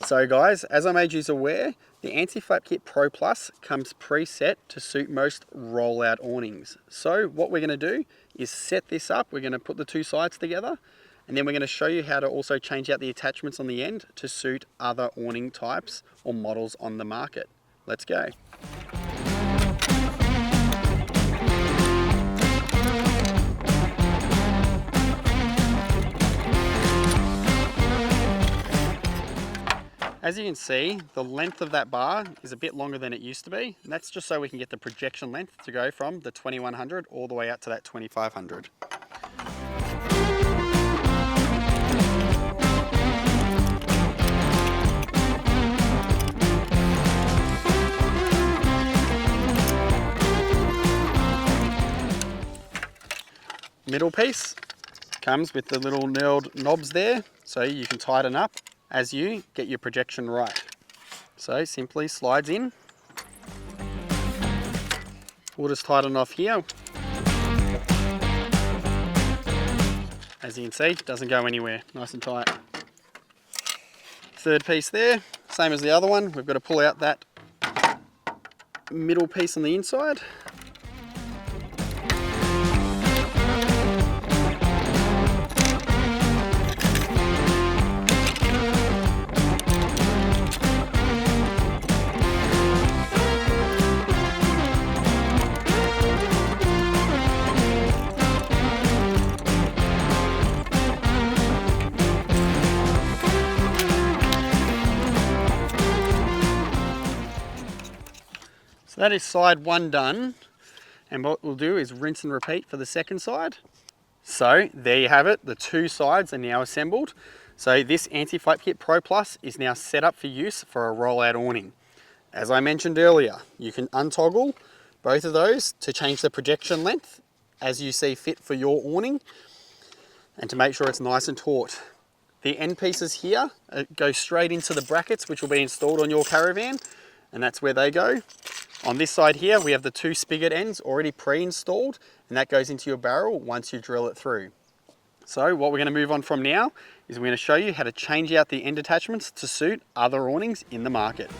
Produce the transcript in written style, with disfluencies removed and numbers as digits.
So guys, as I made you aware, the Anti-Flap Kit Pro Plus comes preset to suit most rollout awnings. So what we're going to do is set this up. We're going to put the two sides together, and then we're going to show you how to also change out the attachments on the end to suit other awning types or models on the market. Let's go. As you can see, the length of that bar is a bit longer than it used to be, and that's just so we can get the projection length to go from the 2100 all the way out to that 2500. Middle piece comes with the little knurled knobs there, so you can tighten up as you get your projection right. So simply slides in. We'll just tighten off here. As you can see, it doesn't go anywhere, nice and tight. Third piece there, same as the other one, we've got to pull out that middle piece on the inside. So that is side one done, and what we'll do is rinse and repeat for the second side. So there you have it, the two sides are now assembled. So this Anti-Flap Kit Pro Plus is now set up for use for a rollout awning. As I mentioned earlier, you can untoggle both of those to change the projection length as you see fit for your awning and to make sure it's nice and taut. The end pieces here go straight into the brackets which will be installed on your caravan, and that's where they go. On this side here, we have the two spigot ends already pre-installed, and that goes into your barrel once you drill it through. So what we're going to move on from now is we're going to show you how to change out the end attachments to suit other awnings in the market.